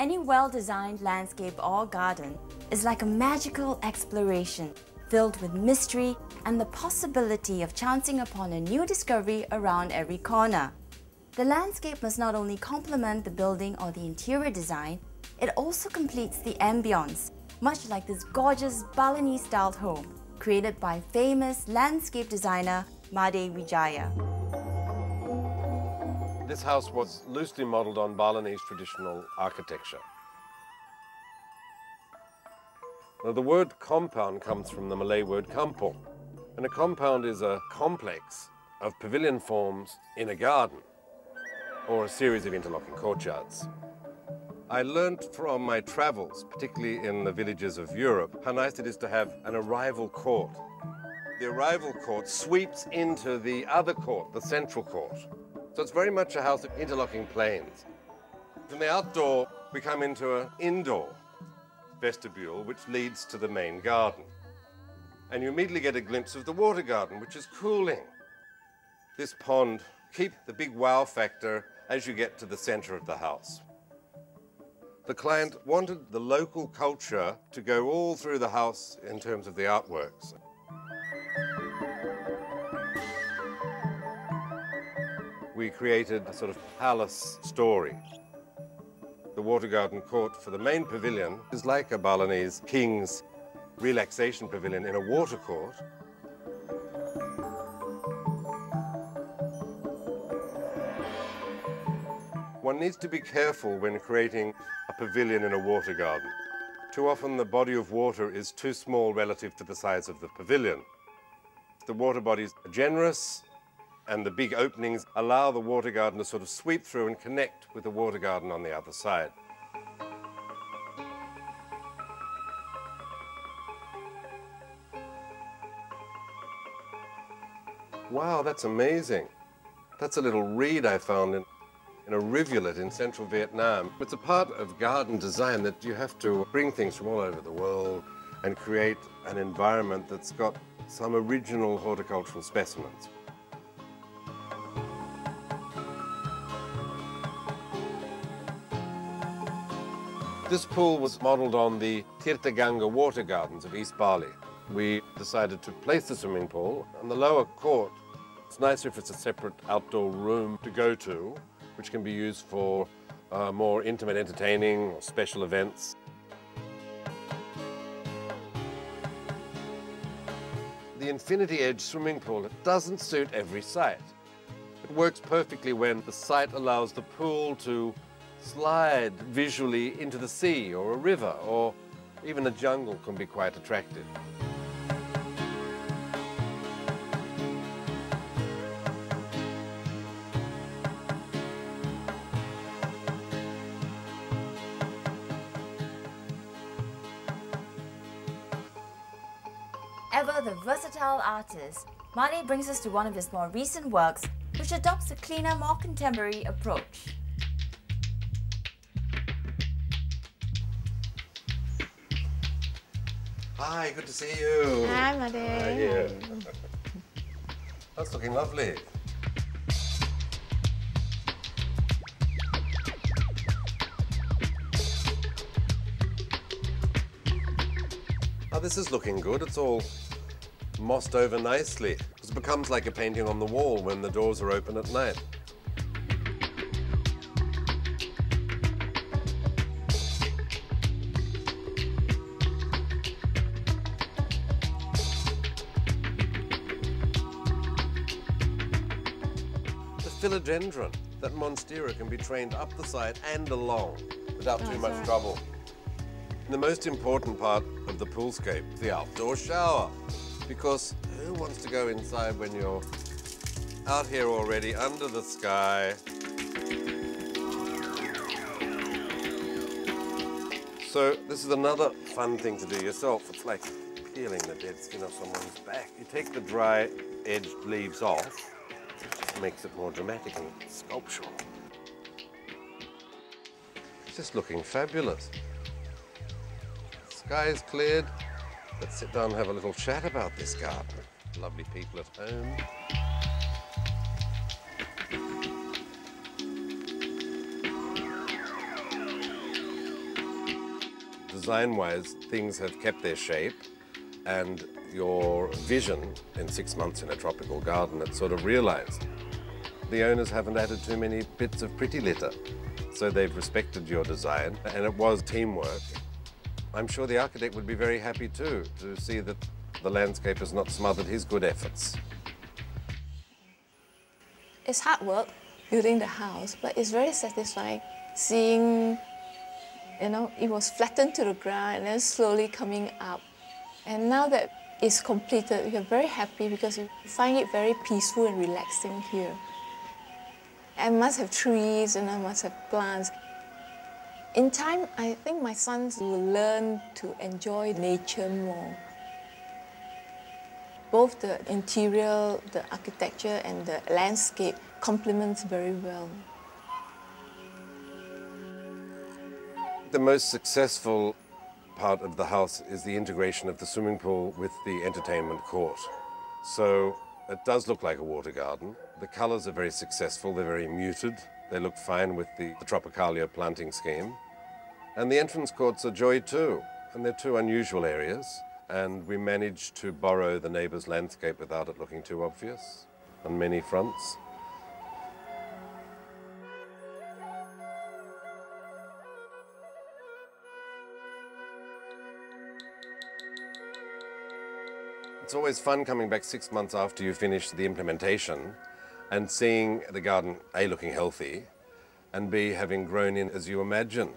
Any well-designed landscape or garden is like a magical exploration filled with mystery and the possibility of chancing upon a new discovery around every corner. The landscape must not only complement the building or the interior design, it also completes the ambience, much like this gorgeous Balinese-styled home created by famous landscape designer Made Wijaya. This house was loosely modelled on Balinese traditional architecture. Now, the word compound comes from the Malay word kampung, and a compound is a complex of pavilion forms in a garden or a series of interlocking courtyards. I learnt from my travels, particularly in the villages of Europe, how nice it is to have an arrival court. The arrival court sweeps into the other court, the central court. So it's very much a house of interlocking planes. From the outdoor, we come into an indoor vestibule, which leads to the main garden. And you immediately get a glimpse of the water garden, which is cooling. This pond keeps the big wow factor as you get to the center of the house. The client wanted the local culture to go all through the house in terms of the artworks. We created a sort of palace story. The water garden court for the main pavilion is like a Balinese king's relaxation pavilion in a water court. One needs to be careful when creating a pavilion in a water garden. Too often the body of water is too small relative to the size of the pavilion. The water bodies are generous, and the big openings allow the water garden to sort of sweep through and connect with the water garden on the other side. Wow, that's amazing. That's a little reed I found in a rivulet in central Vietnam. It's a part of garden design that you have to bring things from all over the world and create an environment that's got some original horticultural specimens. This pool was modelled on the Tirtaganga water gardens of East Bali. We decided to place the swimming pool on the lower court. It's nicer if it's a separate outdoor room to go to, which can be used for more intimate entertaining or special events. The infinity edge swimming pool doesn't suit every site. It works perfectly when the site allows the pool to slide visually into the sea or a river, or even a jungle can be quite attractive. Ever the versatile artist, Made brings us to one of his more recent works, which adopts a cleaner, more contemporary approach. Hi, good to see you. Hi, Made. That's looking lovely. Oh, this is looking good. It's all mossed over nicely. It becomes like a painting on the wall when the doors are open at night. Philodendron, that monstera can be trained up the side and along without too much trouble. And the most important part of the poolscape, the outdoor shower. Because who wants to go inside when you're out here already under the sky? So this is another fun thing to do yourself. It's like peeling the dead skin off someone's back. You take the dry edged leaves off. Makes it more dramatic and sculptural. It's just looking fabulous. Sky is cleared. Let's sit down and have a little chat about this garden. Lovely people at home. design-wise, things have kept their shape, and your vision in 6 months in a tropical garden, it's sort of realized. The owners haven't added too many bits of pretty litter, so they've respected your design, and it was teamwork. I'm sure the architect would be very happy too, to see that the landscape has not smothered his good efforts. It's hard work building the house, but it's very satisfying seeing, it was flattened to the ground and then slowly coming up. And now that it's completed, we are very happy because we find it very peaceful and relaxing here. I must have trees and I must have plants. In time, I think my sons will learn to enjoy nature more. Both the interior, the architecture and the landscape complements very well. The most successful part of the house is the integration of the swimming pool with the entertainment court. So it does look like a water garden. The colours are very successful, they're very muted. They look fine with the Tropicalia planting scheme. And the entrance courts are joy too, and they're two unusual areas. And we managed to borrow the neighbour's landscape without it looking too obvious on many fronts. It's always fun coming back 6 months after you finish the implementation and seeing the garden, A, looking healthy, and B, having grown in as you imagined.